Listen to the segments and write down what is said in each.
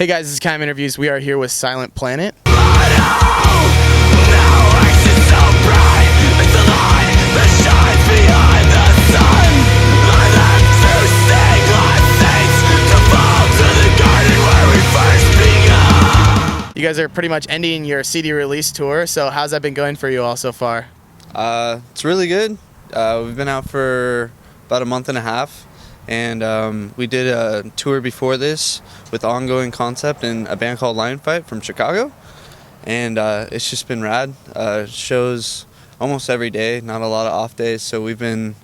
Hey guys, this is Cam Interviews. We are here with Silent Planet. You guys are pretty much ending your CD release tour, so how's that been going for you all so far? It's really good. We've been out for about a month and a half, and we did a tour before this with Ongoing Concept and a band called Lion Fight from Chicago, and it's just been rad. Shows almost every day, not a lot of off days, so we've been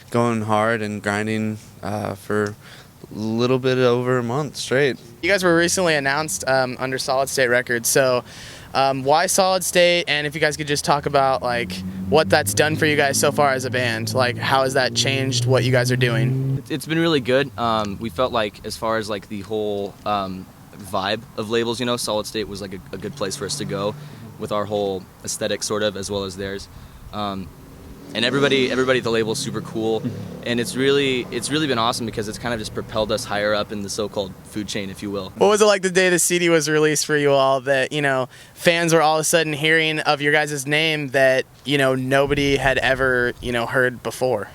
going hard and grinding for a little bit over a month straight. You guys were recently announced under Solid State Records, so why Solid State, and if you guys could just talk about like what that's done for you guys so far as a band, like how has that changed what you guys are doing? It's been really good. We felt like as far as like the whole vibe of labels, you know, Solid State was like a good place for us to go with our whole aesthetic sort of, as well as theirs. And everybody at the label is super cool, and it's really been awesome because it's kind of just propelled us higher up in the so-called food chain, if you will. What was it like the day the CD was released for you all, that, you know, fans were all of a sudden hearing of your guys' name that, you know, nobody had ever, you know, heard before?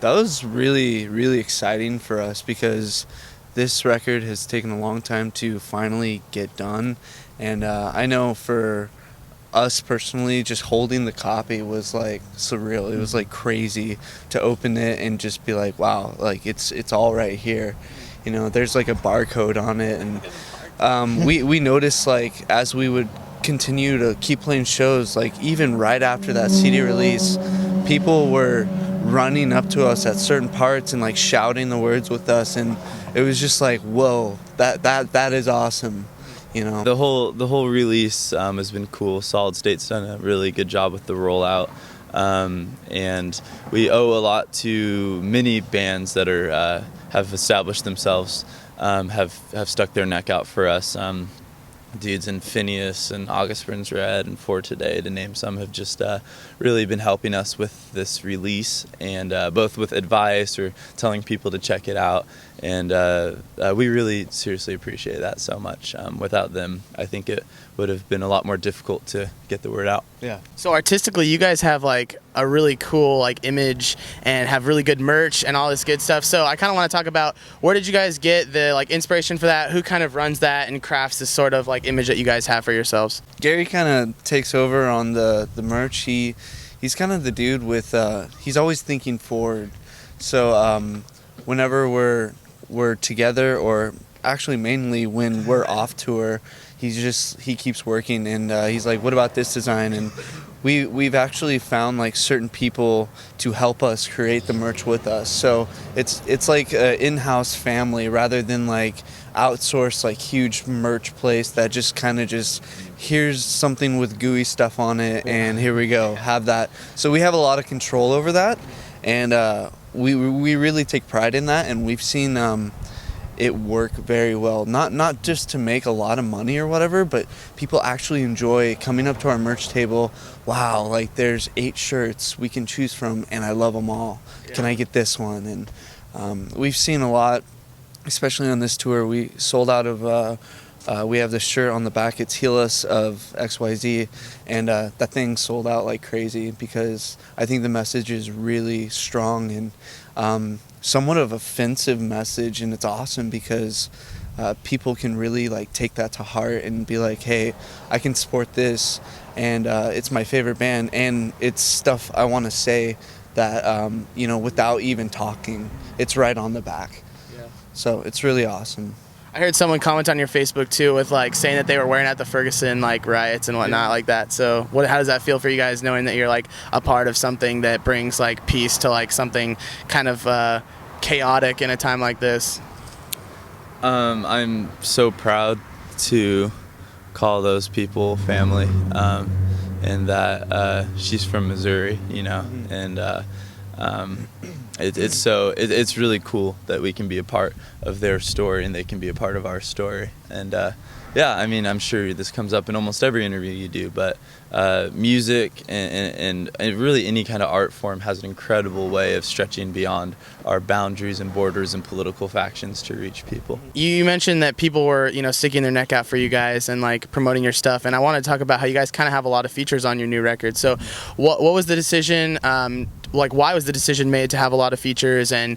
That was really, really exciting for us because this record has taken a long time to finally get done, and I know for us personally, just holding the copy was like surreal. It was like crazy to open it and just be like, wow, like it's all right here. You know, there's like a barcode on it, and we noticed like as we would continue to keep playing shows, like even right after that CD release, people were running up to us at certain parts and like shouting the words with us, and it was just like, whoa, that is awesome. You know, the whole release has been cool. Solid State's done a really good job with the rollout, and we owe a lot to many bands that are have established themselves, have stuck their neck out for us. Dudes in Phineas and August Burns Red and For Today, to name some, have just really been helping us with this release, and both with advice or telling people to check it out, and we really seriously appreciate that so much. Without them, I think it would have been a lot more difficult to get the word out. Yeah. So artistically, you guys have like a really cool like image and have really good merch and all this good stuff. So I kind of want to talk about, where did you guys get the like inspiration for that? Who kind of runs that and crafts this sort of like image that you guys have for yourselves? Gary kind of takes over on the merch. He's kind of the dude with he's always thinking forward. So whenever we're together, or actually mainly when we're off tour, he keeps working, and he's like, what about this design? And we've actually found like certain people to help us create the merch with us. So it's like an in-house family rather than like outsourced like huge merch place that just kind of just, here's something with gooey stuff on it and here we go, have that. So we have a lot of control over that, and we really take pride in that, and we've seen it work very well. Not just to make a lot of money or whatever, but people actually enjoy coming up to our merch table. Wow, like there's 8 shirts we can choose from, and I love them all. Yeah. Can I get this one? And we've seen a lot, especially on this tour. We sold out of. We have this shirt on the back. It's Heal Us of XYZ, and that thing sold out like crazy because I think the message is really strong and somewhat of offensive message, and it's awesome because people can really like take that to heart and be like, hey, I can support this, and it's my favorite band, and it's stuff I want to say that you know, without even talking, it's right on the back. Yeah. So it's really awesome. I heard someone comment on your Facebook too with like saying that they were wearing at the Ferguson like riots and whatnot, like that. So how does that feel for you guys, knowing that you're like a part of something that brings like peace to like something kind of chaotic in a time like this? I'm so proud to call those people family, and that she's from Missouri, you know, and It's really cool that we can be a part of their story and they can be a part of our story. And yeah, I mean, I'm sure this comes up in almost every interview you do, but music and really any kind of art form has an incredible way of stretching beyond our boundaries and borders and political factions to reach people. You mentioned that people were, sticking their neck out for you guys and like promoting your stuff, and I want to talk about how you guys kind of have a lot of features on your new record. So, what was the decision? Why was the decision made to have a lot of features? And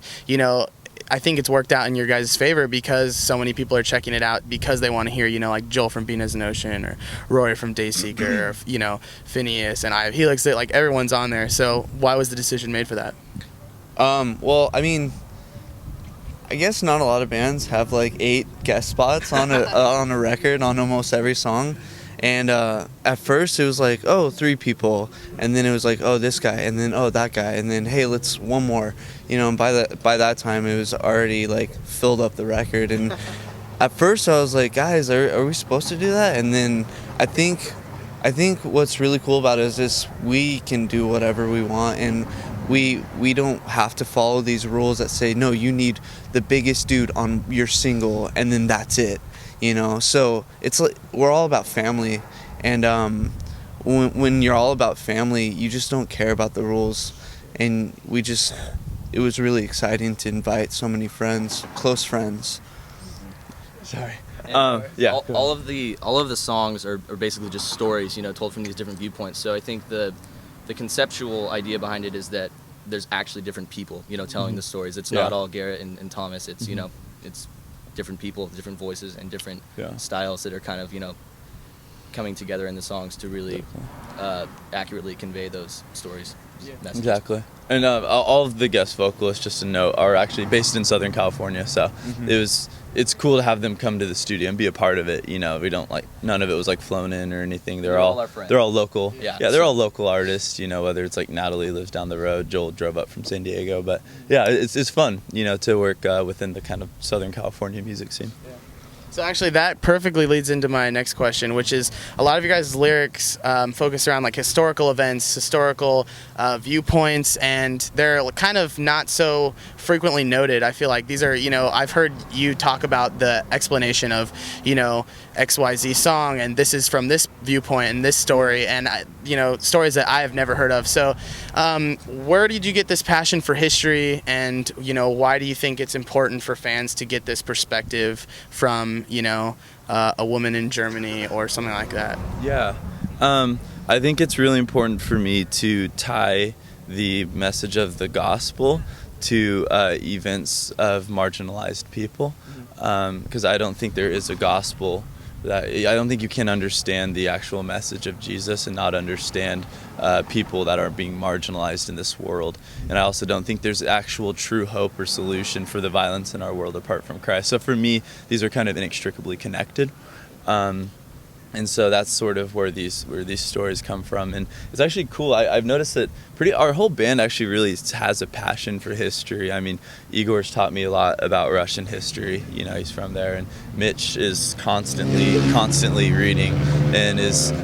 I think it's worked out in your guys' favor because so many people are checking it out because they want to hear, like Joel from Bean as an Ocean or Rory from Dayseeker or, Phineas and I have Helix. Like everyone's on there. So why was the decision made for that? Well, I mean, I guess not a lot of bands have like 8 guest spots on a record on almost every song. And at first it was like, oh, 3 people, and then it was like, oh, this guy, and then oh, that guy, and then hey, let's one more, and by that time it was already like filled up the record. And at first I was like, guys, are we supposed to do that? And then I think what's really cool about it is this: we can do whatever we want, and we don't have to follow these rules that say, no, you need the biggest dude on your single, and then that's it. So it's like we're all about family, and when you're all about family, you just don't care about the rules. And it was really exciting to invite so many friends, close friends. Sorry. Yeah. All of the songs are basically just stories, told from these different viewpoints. So I think the conceptual idea behind it is that there's actually different people, telling the stories. It's not all Garrett and Thomas. It's it's different people, different voices, and different styles that are kind of coming together in the songs to really accurately convey those stories. Messages. Exactly. And all of the guest vocalists, just to note, are actually based in Southern California, so it's cool to have them come to the studio and be a part of it. We don't none of it was like flown in or anything. They're all our friends. They're all local. Yeah, they're all local artists. Whether it's like Natalie lives down the road, Joel drove up from San Diego, but yeah, it's fun. To work within the kind of Southern California music scene. Yeah. So actually that perfectly leads into my next question, which is a lot of you guys' lyrics focus around like historical events, historical viewpoints, and they're kind of not so frequently noted. I feel like these are, I've heard you talk about the explanation of, XYZ song, and this is from this viewpoint and this story, and, stories that I have never heard of. So where did you get this passion for history, and, why do you think it's important for fans to get this perspective from, a woman in Germany or something like that? Yeah. I think it's really important for me to tie the message of the gospel to events of marginalized people, because I don't think there is a gospel I don't think you can understand the actual message of Jesus and not understand people that are being marginalized in this world. And I also don't think there's actual true hope or solution for the violence in our world apart from Christ. So for me, these are kind of inextricably connected. And so that's sort of where these stories come from. And it's actually cool. I've noticed that our whole band actually really has a passion for history. I mean, Igor's taught me a lot about Russian history. He's from there. And Mitch is constantly reading. And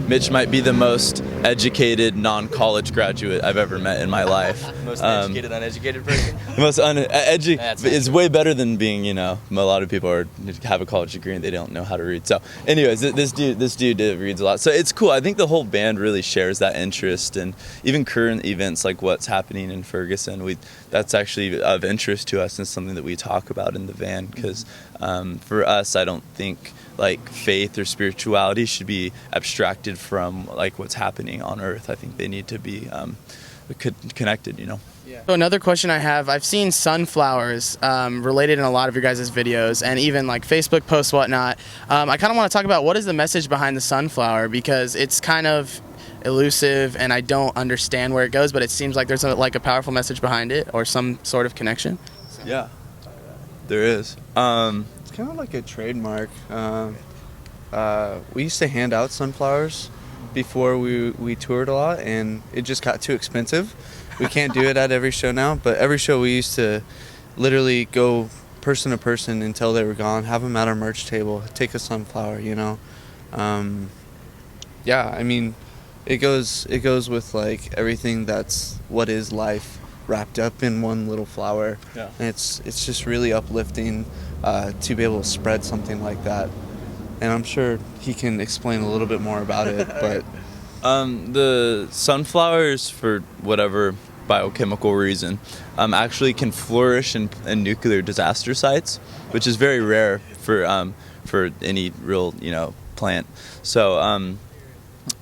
Mitch might be the most educated non-college graduate I've ever met in my life. Most educated, uneducated person? Most uneducated. It's way better than being, a lot of people have a college degree and they don't know how to read. So anyways, this dude reads a lot. So it's cool. I think the whole band really shares that interest, and even current events like what's happening in Ferguson, that's actually of interest to us and something that we talk about in the van, because for us, I don't think like faith or spirituality should be abstracted from like what's happening on earth. I think they need to be connected, Yeah. So another question I have, I've seen sunflowers related in a lot of your guys' videos and even like Facebook posts, whatnot. I kind of want to talk about what is the message behind the sunflower, because it's kind of elusive and I don't understand where it goes, but it seems like there's a powerful message behind it or some sort of connection. So. Yeah, there is. It's kind of like a trademark. We used to hand out sunflowers before we toured a lot, and it just got too expensive. We can't do it at every show now, but every show we used to literally go person to person until they were gone, have them at our merch table, take a sunflower, Yeah, I mean, it goes with like everything that's what is life, wrapped up in one little flower. Yeah. And it's just really uplifting to be able to spread something like that. And I'm sure he can explain a little bit more about it, but The sunflowers, for whatever biochemical reason, actually can flourish in nuclear disaster sites, which is very rare for any real plant. So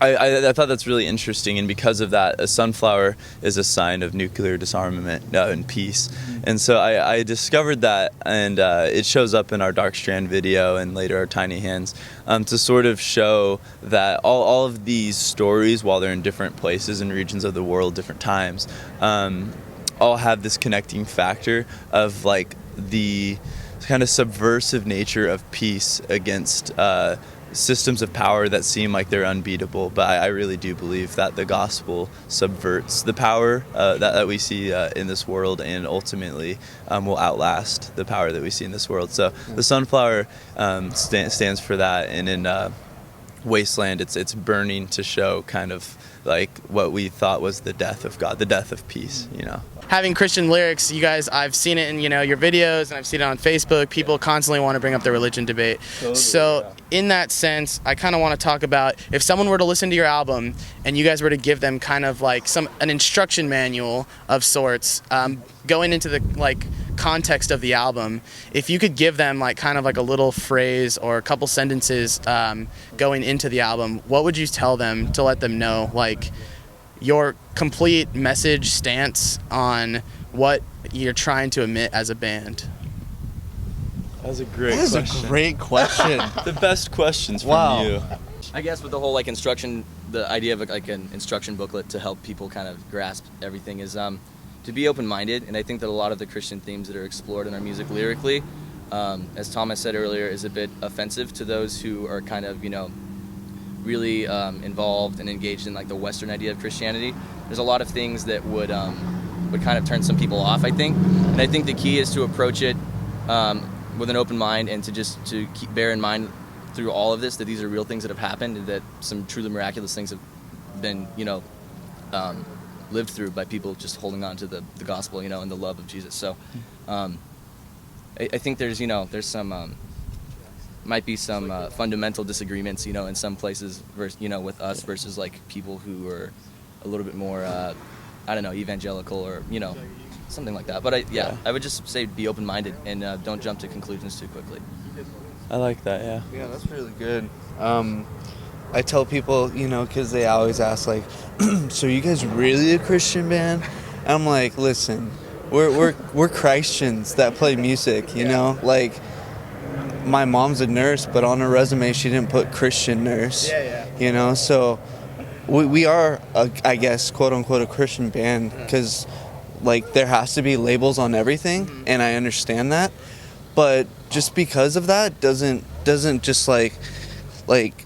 I thought that's really interesting, and because of that, a sunflower is a sign of nuclear disarmament and peace. And so I discovered that, and it shows up in our Dark Strand video and later our Tiny Hands, to sort of show that all of these stories, while they're in different places and regions of the world, different times, all have this connecting factor of like the kind of subversive nature of peace against systems of power that seem like they're unbeatable. But I really do believe that the gospel subverts the power that we see in this world, and ultimately will outlast the power that we see in this world. So the sunflower stands for that, and in Wasteland, it's burning to show kind of like what we thought was the death of God, the death of peace, Having Christian lyrics, you guys, I've seen it in your videos, and I've seen it on Facebook. People constantly want to bring up the religion debate. So in that sense, I kind of want to talk about if someone were to listen to your album and you guys were to give them kind of like an instruction manual of sorts, going into the like context of the album, if you could give them like kind of like a little phrase or a couple sentences going into the album, what would you tell them to let them know like your complete message stance on what you're trying to emit as a band? That's a great That is question. a great question. The best questions from Wow. you. I guess with the whole like instruction, the idea of like an instruction booklet to help people kind of grasp everything is to be open-minded. And I think that a lot of the Christian themes that are explored in our music lyrically, as Thomas said earlier, is a bit offensive to those who are kind of really involved and engaged in like the Western idea of Christianity. There's a lot of things that would kind of turn some people off, I think. And I think the key is to approach it with an open mind, and to bear in mind through all of this that these are real things that have happened, and that some truly miraculous things have been lived through by people just holding on to the gospel, and the love of Jesus. So I think there's some might be some fundamental disagreements, in some places versus, with us versus like people who are a little bit more, evangelical or, something like that. But I would just say be open-minded and don't jump to conclusions too quickly. I like that, yeah. Yeah, that's really good. I tell people, because they always ask, like, so you guys really a Christian band? And I'm like, listen, we're Christians that play music, Like, my mom's a nurse, but on her resume she didn't put Christian nurse. So we are, I guess, quote-unquote, a Christian band, because, like, there has to be labels on everything, and I understand that. But just because of that doesn't just like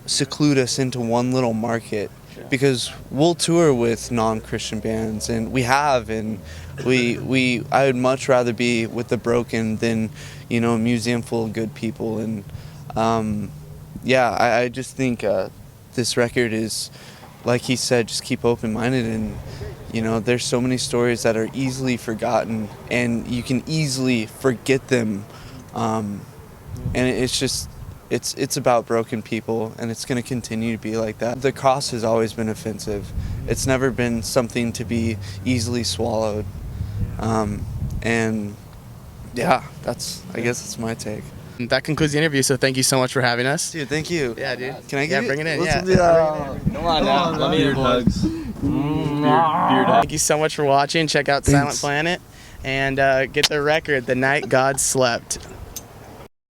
seclude us into one little market, because we'll tour with non-Christian bands, and we have, and I would much rather be with the Broken than a museum full of good people. And I just think this record is, like he said, just keep open-minded, and there's so many stories that are easily forgotten, and you can easily forget them. And it's about broken people, and it's going to continue to be like that. The cross has always been offensive. It's never been something to be easily swallowed. I guess that's my take. That concludes the interview, so thank you so much for having us. Dude, thank you. Yeah, dude. Can I get bring it in, Let's yeah. Come on now. Let me Beard hugs. Beard hugs. Thank you so much for watching. Check out Silent Planet and get the record, The Night God Slept.